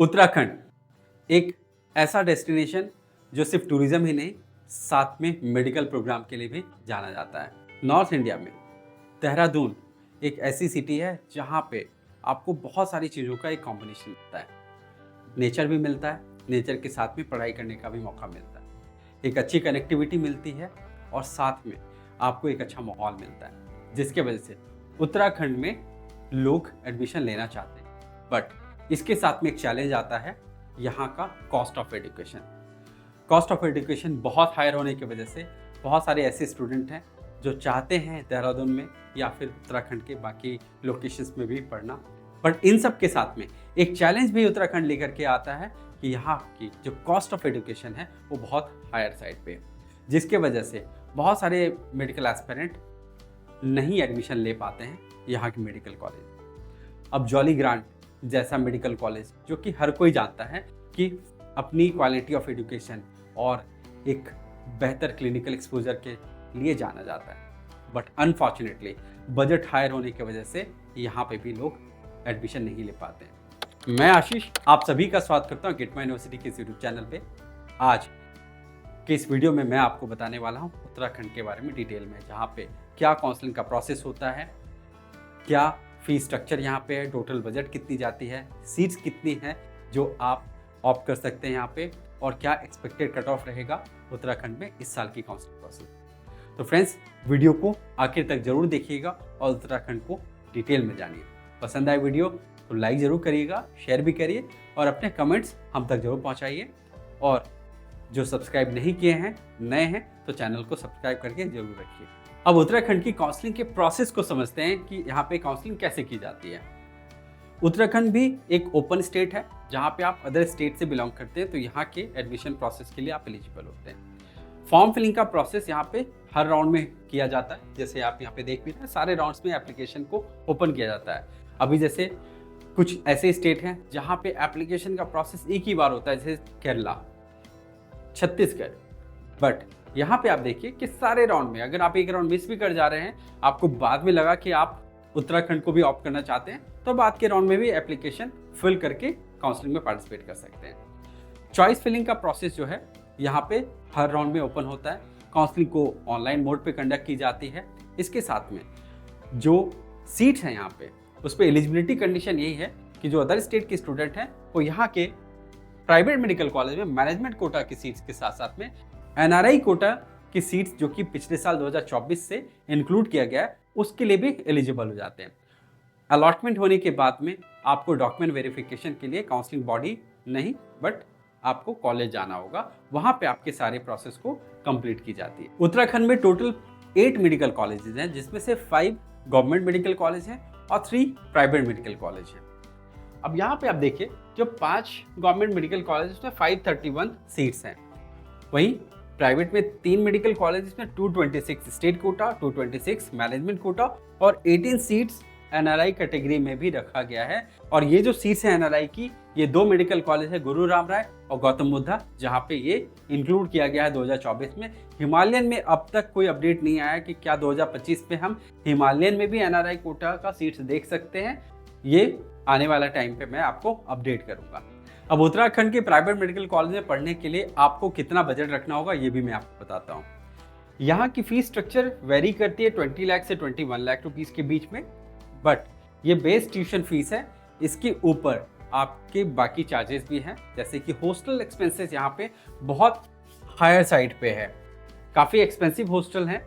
उत्तराखंड एक ऐसा डेस्टिनेशन जो सिर्फ टूरिज्म ही नहीं, साथ में मेडिकल प्रोग्राम के लिए भी जाना जाता है। नॉर्थ इंडिया में देहरादून एक ऐसी सिटी है जहाँ पे आपको बहुत सारी चीज़ों का एक कॉम्बिनेशन मिलता है। नेचर भी मिलता है, नेचर के साथ में पढ़ाई करने का भी मौका मिलता है, एक अच्छी कनेक्टिविटी मिलती है और साथ में आपको एक अच्छा माहौल मिलता है, जिसके वजह से उत्तराखंड में लोग एडमिशन लेना चाहते हैं। बट इसके साथ में एक चैलेंज आता है, यहाँ का cost of education. Cost of education बहुत हायर होने की वजह से बहुत सारे ऐसे स्टूडेंट हैं जो चाहते हैं देहरादून में या फिर उत्तराखंड के बाकी लोकेशंस में भी पढ़ना। बट इन सब के साथ में एक चैलेंज भी उत्तराखंड लेकर के आता है कि यहाँ की जो कॉस्ट ऑफ एजुकेशन है वो बहुत हायर साइड पे है, जिसके वजह से बहुत सारे मेडिकल एस्पिरेंट नहीं एडमिशन ले पाते हैं यहाँ के मेडिकल कॉलेज। अब जॉली ग्रांट जैसा मेडिकल कॉलेज जो कि हर कोई जानता है कि अपनी क्वालिटी ऑफ एजुकेशन और एक बेहतर क्लिनिकल एक्सपोजर के लिए जाना जाता है, बट अनफॉर्चुनेटली बजट हायर होने की वजह से यहाँ पे भी लोग एडमिशन नहीं ले पाते हैं। मैं आशीष आप सभी का स्वागत करता हूँ गिटमा यूनिवर्सिटी के यूट्यूब चैनल पे। आज के इस वीडियो में मैं आपको बताने वाला हूँ उत्तराखंड के बारे में डिटेल में, जहाँ पे क्या काउंसलिंग का प्रोसेस होता है, क्या फीस स्ट्रक्चर यहाँ पे है, टोटल बजट कितनी जाती है, सीट्स कितनी हैं जो आप ऑप्ट कर सकते हैं यहाँ पे, और क्या एक्सपेक्टेड कट ऑफ रहेगा उत्तराखंड में इस साल की काउंसलिंग प्रोसेस। तो फ्रेंड्स, वीडियो को आखिर तक जरूर देखिएगा और उत्तराखंड को डिटेल में जानिए। पसंद आए वीडियो तो लाइक ज़रूर करिएगा, शेयर भी करिए और अपने कमेंट्स हम तक जरूर पहुँचाइए। और जो सब्सक्राइब नहीं किए हैं, नए हैं, तो चैनल को सब्सक्राइब करके जरूर रखिए। अब उत्तराखंड की काउंसलिंग के प्रोसेस को समझते हैं कि यहाँ पे काउंसलिंग कैसे की जाती है। उत्तराखंड भी एक ओपन स्टेट है, जहाँ पे आप अदर स्टेट से बिलोंग करते हैं तो यहाँ के एडमिशन प्रोसेस के लिए आप एलिजिबल होते हैं। फॉर्म फिलिंग का प्रोसेस यहाँ पे हर राउंड में किया जाता है। जैसे आप यहाँ पे देख भी रहे हैं, सारे राउंड्स में एप्लीकेशन को ओपन किया जाता है। अभी जैसे कुछ ऐसे स्टेट हैं जहाँ पे एप्लीकेशन का प्रोसेस एक ही बार होता है, जैसे केरला, छत्तीसगढ़। बट यहाँ पे आप देखिए कि सारे राउंड में अगर आप एक राउंड मिस भी कर जा रहे हैं, आपको बाद में लगा कि आप उत्तराखंड को भी ऑप्ट करना चाहते हैं, तो बाद के राउंड में भी एप्लीकेशन फिल करके काउंसलिंग में पार्टिसिपेट कर सकते हैं। चॉइस फिलिंग का प्रोसेस जो है यहाँ पे हर राउंड में ओपन होता है। काउंसलिंग को ऑनलाइन मोड पे कंडक्ट की जाती है। इसके साथ में जो सीट्स हैं यहाँ पे, उस पर एलिजिबिलिटी कंडीशन यही है कि जो अदर स्टेट के स्टूडेंट हैं वो यहाँ के प्राइवेट मेडिकल कॉलेज में मैनेजमेंट कोटा की सीट्स के साथ साथ में एनआरआई कोटा की सीट्स, जो कि पिछले साल 2024 से इंक्लूड किया गया है, उसके लिए भी एलिजिबल हो जाते हैं। अलॉटमेंट होने के बाद में आपको डॉक्यूमेंट वेरिफिकेशन के लिए काउंसलिंग बॉडी नहीं, बट आपको कॉलेज जाना होगा, वहाँ पे आपके सारे प्रोसेस को कंप्लीट की जाती है। उत्तराखंड में टोटल 8 मेडिकल कॉलेजेस हैं, जिसमें से 5 गवर्नमेंट मेडिकल कॉलेज हैं और 3 प्राइवेट मेडिकल कॉलेज हैं। अब यहाँ पे आप देखिए, जो 5 गवर्नमेंट मेडिकल कॉलेज में 531 सीट्स हैं, वहीं प्राइवेट में 3 मेडिकल कॉलेज में 226 स्टेट कोटा, 226 मैनेजमेंट कोटा और 18 सीट्स एनआरआई कैटेगरी में भी रखा गया है। और ये जो सीट्स हैं एनआरआई की, ये 2 मेडिकल कॉलेज है, गुरु राम राय और गौतम बुद्धा, जहाँ पे ये इंक्लूड किया गया है 2024 में। हिमालयन में अब तक कोई अपडेट नहीं आया कि क्या 2025 में हम हिमालयन में भी एनआरआई कोटा का सीट्स देख सकते हैं। ये आने वाला टाइम पे मैं आपको अपडेट करूंगा। अब उत्तराखंड के प्राइवेट मेडिकल कॉलेज में पढ़ने के लिए आपको कितना बजट रखना होगा, ये भी मैं आपको बताता हूँ। यहाँ की फीस स्ट्रक्चर वेरी करती है 20 लाख से 21 लाख रुपीज़ के बीच में, बट ये बेस ट्यूशन फीस है। इसके ऊपर आपके बाकी चार्जेस भी हैं, जैसे कि हॉस्टल एक्सपेंसेस यहाँ पे बहुत हायर साइड पे है, काफ़ी एक्सपेंसिव हॉस्टल हैं।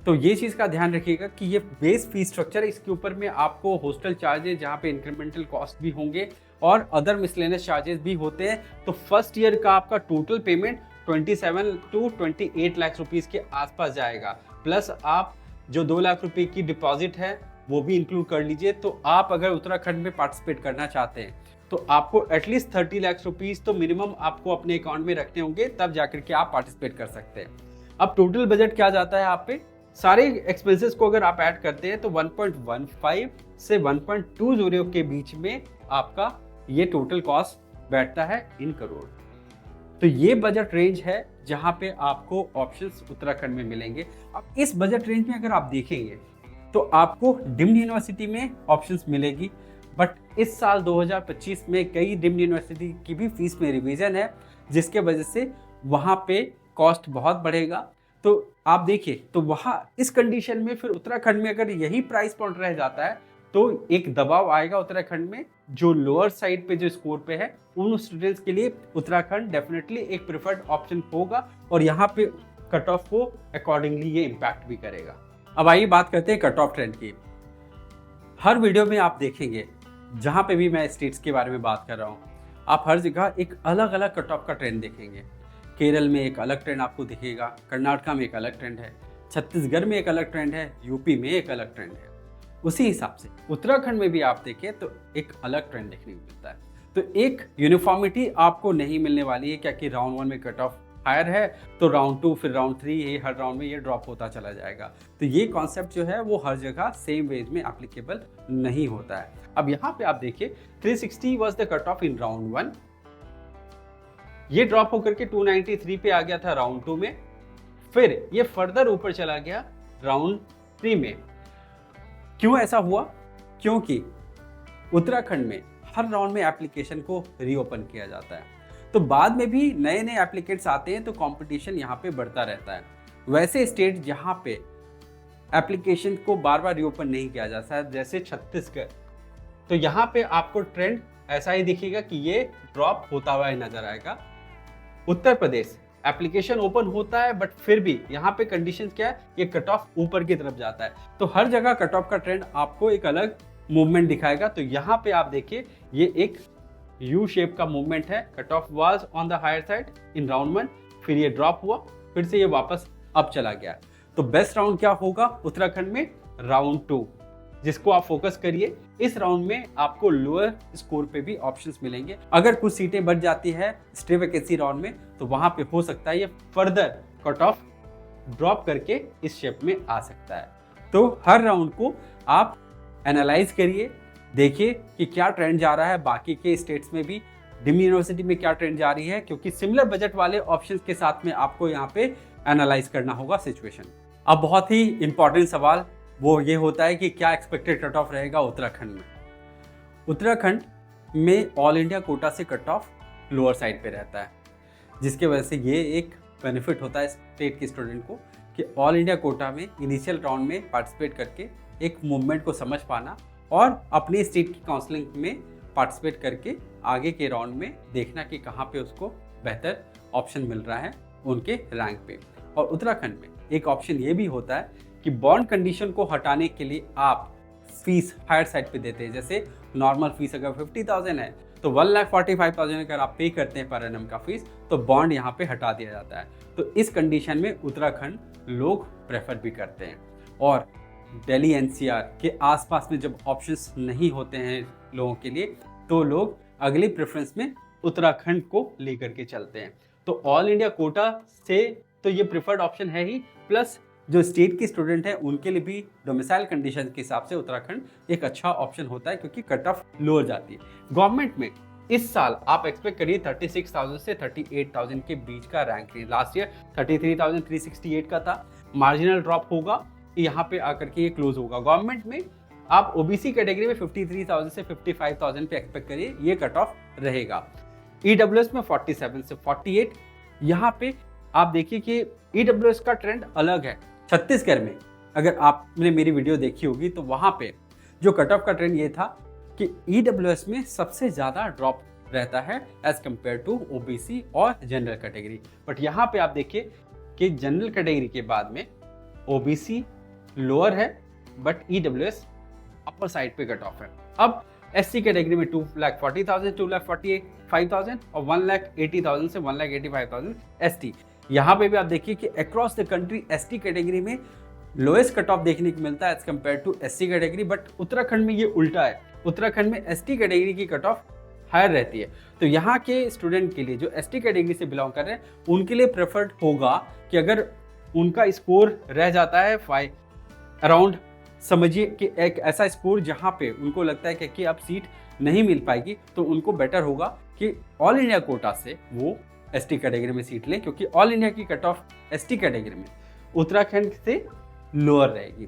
तो ये चीज़ का ध्यान रखिएगा कि ये बेस फीस स्ट्रक्चर है, इसके ऊपर में आपको हॉस्टल चार्जेस, जहाँ पे इंक्रीमेंटल कॉस्ट भी होंगे और अदर मिसलेनियस चार्जेस भी होते हैं। तो फर्स्ट ईयर का आपका total payment 27 to 28 lakh rupees के आसपास जाएगा। प्लस आप जो 2 लाख रुपये की डिपॉजिट है वो भी इंक्लूड कर लीजिए। तो आप अगर उत्तराखंड में पार्टिसिपेट करना चाहते हैं तो आपको एटलीस्ट 30 लाख रुपीज़ तो मिनिमम आपको अपने अकाउंट में रखने होंगे, तब जाकर के आप पार्टिसिपेट कर सकते हैं। अब टोटल बजट क्या जाता है आप पे, सारे एक्सपेंसेस को अगर आप ऐड करते हैं तो 1.15 से 1.20 के बीच में आपका ये टोटल कॉस्ट बैठता है इन करोड़। तो ये बजट रेंज है जहाँ पे आपको ऑप्शंस उत्तराखंड में मिलेंगे। अब इस बजट रेंज में अगर आप देखेंगे तो आपको डीम्ड यूनिवर्सिटी में ऑप्शंस मिलेगी, बट इस साल 2025 में कई डीम्ड यूनिवर्सिटी की भी फीस में रिवीजन है, जिसके वजह से वहाँ पे कॉस्ट बहुत बढ़ेगा। तो आप देखिए, तो वहाँ इस कंडीशन में फिर उत्तराखंड में अगर यही प्राइस पॉइंट रह जाता है तो एक दबाव आएगा उत्तराखंड में, जो लोअर साइड पे जो स्कोर पे है उन स्टूडेंट्स के लिए उत्तराखंड डेफिनेटली एक प्रेफर्ड ऑप्शन होगा और यहाँ पे कट ऑफ को अकॉर्डिंगली ये इम्पैक्ट भी करेगा। अब आइए बात करते हैं कट ऑफ ट्रेंड की। हर वीडियो में आप देखेंगे, जहाँ पे भी मैं स्टेट्स के बारे में बात कर रहा हूँ, आप हर जगह एक अलग अलग कट ऑफ का ट्रेंड देखेंगे। केरल में एक अलग ट्रेंड आपको दिखेगा, कर्नाटका में एक अलग ट्रेंड है, छत्तीसगढ़ में एक अलग ट्रेंड है, यूपी में एक अलग ट्रेंड है। उसी हिसाब से उत्तराखंड में भी आप देखें तो एक अलग ट्रेंड देखने को मिलता है। तो एक यूनिफॉर्मिटी आपको नहीं मिलने वाली है, क्या कि राउंड 1 में कट ऑफ हायर है तो राउंड 2 फिर राउंड 3 ये हर राउंड में ये ड्रॉप होता चला जाएगा। तो ये कॉन्सेप्ट जो है वो हर जगह सेम वेज में एप्लीकेबल नहीं होता है। अब यहाँ पे आप देखिए 360 was the cut off in round 1, ये ड्रॉप होकर के 293 पे आ गया था राउंड 2 में, फिर ये फर्दर ऊपर चला गया राउंड 3 में। क्यों ऐसा हुआ? क्योंकि उत्तराखंड में हर राउंड में एप्लीकेशन को रीओपन किया जाता है, तो बाद में भी नए नए एप्लीकेट्स आते हैं तो कंपटीशन यहाँ पे बढ़ता रहता है। वैसे स्टेट जहाँ पे एप्लीकेशन को बार बार रीओपन नहीं किया जाता है, जैसे छत्तीसगढ़, तो यहाँ पे आपको ट्रेंड ऐसा ही दिखेगा कि ये ड्रॉप होता हुआ ही नजर आएगा। उत्तर प्रदेश एप्लीकेशन ओपन होता है बट फिर भी यहाँ पे कंडीशंस क्या है, ये कट ऑफ ऊपर की तरफ जाता है। तो हर जगह कट ऑफ का ट्रेंड आपको एक अलग मूवमेंट दिखाएगा। तो यहाँ पे आप देखिए ये एक यू शेप का मूवमेंट है। Cut off was on the higher side in round 1, फिर ये ड्रॉप हुआ, फिर से ये वापस अप चला गया। तो बेस्ट राउंड क्या होगा उत्तराखंड में? राउंड 2, जिसको आप फोकस करिए। इस राउंड में आपको लोअर स्कोर पे भी ऑप्शंस मिलेंगे। अगर कुछ सीटें बढ़ जाती है स्टे वैकेंसी राउंड में तो वहां पे हो सकता है ये फर्दर कट ऑफ ड्रॉप करके इस शेप में आ सकता है। तो हर राउंड को आप एनालाइज करिए, देखिए कि क्या ट्रेंड जा रहा है, बाकी के स्टेट्स में भी डीम्ड यूनिवर्सिटी में क्या ट्रेंड जा रही है, क्योंकि सिमिलर बजट वाले ऑप्शंस के साथ में आपको यहाँ पे एनालाइज करना होगा सिचुएशन। अब बहुत ही इंपॉर्टेंट सवाल वो ये होता है कि क्या एक्सपेक्टेड कट ऑफ रहेगा उत्तराखंड में। उत्तराखंड में ऑल इंडिया कोटा से कट ऑफ लोअर साइड पे रहता है, जिसके वजह से ये एक बेनिफिट होता है स्टेट के स्टूडेंट को कि ऑल इंडिया कोटा में इनिशियल राउंड में पार्टिसिपेट करके एक मूवमेंट को समझ पाना और अपने स्टेट की काउंसलिंग में पार्टिसिपेट करके आगे के राउंड में देखना कि कहाँ पे उसको बेहतर ऑप्शन मिल रहा है उनके रैंक पे। और उत्तराखंड में एक ऑप्शन ये भी होता है कि बॉन्ड कंडीशन को हटाने के लिए आप फीस हायर साइड पे देते हैं। जैसे नॉर्मल फीस अगर 50,000 है तो 1,45,000 अगर आप पे करते हैं पर एनम का फीस, तो बॉन्ड यहाँ पे हटा दिया जाता है। तो इस कंडीशन में उत्तराखंड लोग प्रेफर भी करते हैं। और दिल्ली एनसीआर के आसपास में जब ऑप्शंस नहीं होते हैं लोगों के लिए, तो लोग अगली प्रेफरेंस में उत्तराखंड को लेकर के चलते हैं। तो ऑल इंडिया कोटा से तो ये प्रेफर्ड ऑप्शन है ही, प्लस जो स्टेट के स्टूडेंट हैं उनके लिए भी डोमिसाइल कंडीशन के हिसाब से उत्तराखंड एक अच्छा ऑप्शन होता है, क्योंकि कट ऑफ लोअर जाती है। गवर्नमेंट में इस साल आप एक्सपेक्ट करिए 36,000 से 38,000 के बीच का रैंक है। लास्ट ईयर 33,368 का था। मार्जिनल ड्रॉप होगा, यहाँ पे आकर के ये क्लोज होगा। गवर्नमेंट में आप ओबीसी कैटेगरी में 53,000 से 55,000 पे एक्सपेक्ट करिए, ये कट ऑफ रहेगा। ईडब्ल्यूएस में 47 से 48। यहाँ पे आप देखिए कि ईडब्ल्यूएस का ट्रेंड अलग है। छत्तीसगढ़ में अगर आपने मेरी वीडियो देखी होगी तो वहाँ पे जो कट ऑफ का ट्रेंड ये था कि ईडब्ल्यूएस में सबसे ज़्यादा ड्रॉप रहता है एज कम्पेयर टू ओबीसी और जनरल कैटेगरी। बट यहाँ पे आप देखिए कि जनरल कैटेगरी के बाद में ओबीसी लोअर है बट ईडब्ल्यूएस अपर साइड पे कट ऑफ है। अब एससी कैटेगरी में 2,40,000 2,45,000 और 1,80,000 से 1,85,000 एसटी। यहाँ पे भी आप देखिए कि across the country ST category में लोएस्ट कट ऑफ देखने को मिलता है as compared to SC category. But Uttarakhand में ये उल्टा है, उत्तराखंड में एसटी कैटेगरी की कट ऑफ हायर रहती है। तो यहाँ के स्टूडेंट के लिए जो एसटी कैटेगरी से बिलोंग कर रहे हैं उनके लिए प्रेफर्ड होगा कि अगर उनका स्कोर रह जाता है अराउंड, समझिए कि एक ऐसा स्कोर जहाँ पे उनको लगता है कि अब सीट नहीं मिल पाएगी, तो उनको बेटर होगा कि ऑल इंडिया कोटा से वो एसटी कैटेगरी में सीट लें, क्योंकि ऑल इंडिया की कट ऑफ एसटी कैटेगरी में उत्तराखंड से लोअर रहेगी।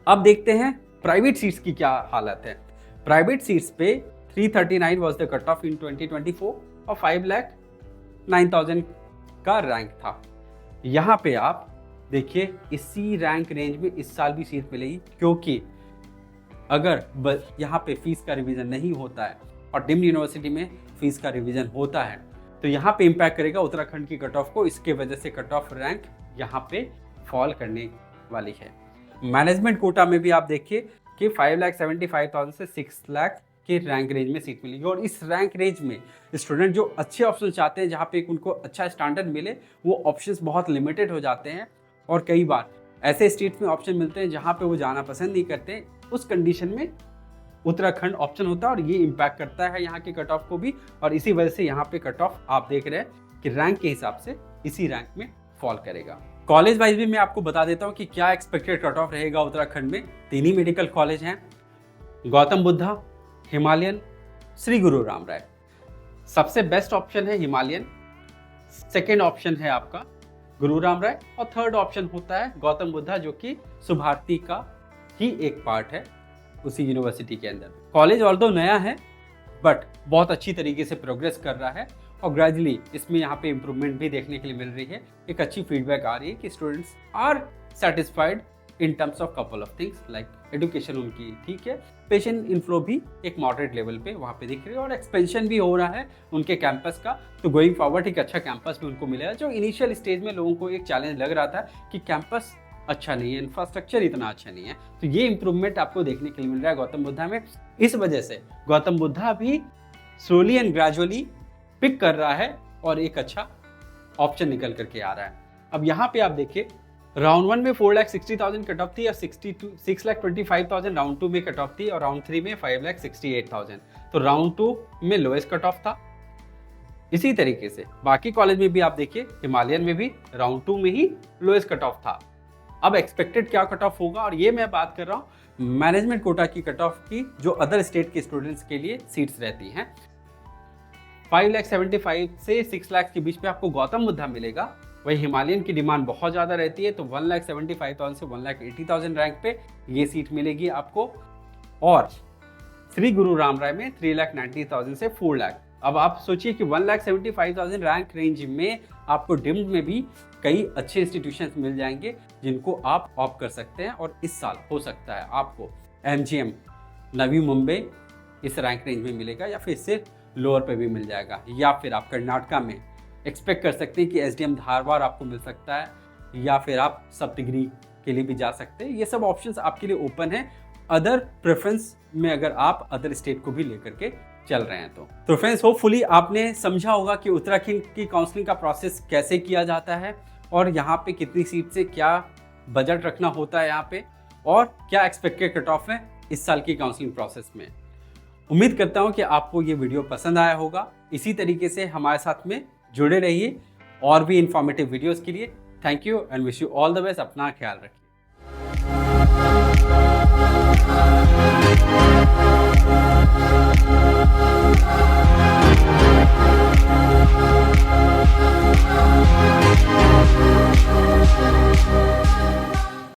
अब देखते हैं प्राइवेट सीट्स की क्या हालत है? प्राइवेट सीट्स पे 339 वाज द कट ऑफ इन 2024 और 5,09,000 का रैंक था। यहाँ पे आप देखिए इसी रैंक रेंज में इस साल भी सीट मिलेगी, क्योंकि अगर यहाँ पे फीस का रिवीजन नहीं होता है और डीम्ड यूनिवर्सिटी में फीस का रिवीजन होता है तो यहाँ पे इम्पैक्ट करेगा उत्तराखंड की कट ऑफ को। इसके वजह से कट ऑफ रैंक यहाँ पे फॉल करने वाली है। मैनेजमेंट कोटा में भी आप देखिए कि 5,75,000 से 6 लाख के रैंक रेंज में सीट मिलेगी, और इस रैंक रेंज में स्टूडेंट जो अच्छे ऑप्शन चाहते हैं, जहाँ पे उनको अच्छा स्टैंडर्ड मिले, वो ऑप्शंस बहुत लिमिटेड हो जाते हैं और कई बार ऐसे स्टेट्स में ऑप्शन मिलते हैं जहाँ पे वो जाना पसंद नहीं करते। उस कंडीशन में उत्तराखंड ऑप्शन होता है और ये इम्पैक्ट करता है यहाँ के कट ऑफ को भी, और इसी वजह से यहाँ पे कट ऑफ आप देख रहे हैं कि रैंक के हिसाब से इसी रैंक में फॉल करेगा। कॉलेज वाइज भी मैं आपको बता देता हूँ कि क्या एक्सपेक्टेड कट ऑफ रहेगा उत्तराखंड में। 3 ही मेडिकल कॉलेज हैं, गौतम बुद्धा, हिमालयन, श्री गुरु राम राय। सबसे बेस्ट ऑप्शन है हिमालयन, सेकेंड ऑप्शन है आपका गुरु राम राय, और थर्ड ऑप्शन होता है गौतम बुद्धा, जो कि सुभारती का ही एक पार्ट है उसी यूनिवर्सिटी के अंदर। कॉलेज ऑल्दो नया है बट बहुत अच्छी तरीके से प्रोग्रेस कर रहा है और ग्रेजुअली इसमें यहाँ पे इम्प्रूवमेंट भी देखने के लिए मिल रही है। एक अच्छी फीडबैक आ रही है कि students are satisfied in terms of couple of things, like education उनकी ठीक है, पेशेंट इनफ्लो भी एक मॉडरेट लेवल पे वहाँ पे दिख रही है, और एक्सपेंशन भी हो रहा है उनके कैंपस का। तो गोइंग फॉरवर्ड एक अच्छा कैंपस भी उनको मिलेगा। जो इनिशियल स्टेज में लोगों को एक चैलेंज लग रहा था कि कैंपस अच्छा नहीं है, इंफ्रास्ट्रक्चर इतना अच्छा नहीं है, तो ये इंप्रूवमेंट आपको देखने के लिए मिल रहा है गौतम बुद्धा में। इस वजह से गौतम बुद्धा भी स्लोली एंड ग्रेजुअली पिक कर रहा है और एक अच्छा ऑप्शन निकल करके आ रहा है। अब यहाँ पे आप देखिए राउंड 1 में 4,60,000 कट ऑफ थी और 6,25,000 राउंड 2 में कट ऑफ थी और राउंड 3 में 5,68,000। तो राउंड 2 में लोएस्ट कट ऑफ था। इसी तरीके से बाकी कॉलेज में भी आप देखिए, हिमालयन में भी राउंड 2 में ही लोएस्ट कट ऑफ था। अब एक्सपेक्टेड क्या कट ऑफ होगा, और ये मैं बात कर रहा हूँ मैनेजमेंट कोटा की कट ऑफ की, जो अदर स्टेट के स्टूडेंट्स के लिए सीट्स रहती हैं। 5,75,000 से 6 लाख के बीच में आपको गौतम बुद्धा मिलेगा। वही हिमालयन की डिमांड बहुत ज़्यादा रहती है, तो 1,75,000 से 1,80,000 रैंक पे ये सीट मिलेगी आपको। और श्री गुरु राम राय में 3,90,000 से 4 लाख। अब आप सोचिए कि 1,75,000 रैंक रेंज में आपको डिम्ड में भी कई अच्छे इंस्टीट्यूशंस मिल जाएंगे जिनको आप ऑप्ट कर सकते हैं, और इस साल हो सकता है आपको MGM नवी मुंबई इस रैंक रेंज में मिलेगा, या फिर इससे लोअर पे भी मिल जाएगा, या फिर आप कर्नाटका में एक्सपेक्ट कर सकते हैं कि SDM धारवाड़ आपको मिल सकता है, या फिर आप सप्तगिरी के लिए भी जा सकते हैं। ये सब ऑप्शंस आपके लिए ओपन है अदर प्रेफरेंस में, अगर आप अदर स्टेट को भी लेकर के चल रहे हैं तो फ्रेंड्स होपफुली आपने समझा होगा कि उत्तराखंड की काउंसलिंग का प्रोसेस कैसे किया जाता है, और यहाँ पे कितनी सीट से क्या बजट रखना होता है यहाँ पे, और क्या एक्सपेक्टेड कट ऑफ है इस साल की काउंसलिंग प्रोसेस में। उम्मीद करता हूँ कि आपको ये वीडियो पसंद आया होगा। इसी तरीके से हमारे साथ में जुड़े रहिए और भी इंफॉर्मेटिव वीडियोस के लिए। Thank you and wish you all the best. अपना ख्याल रखिए।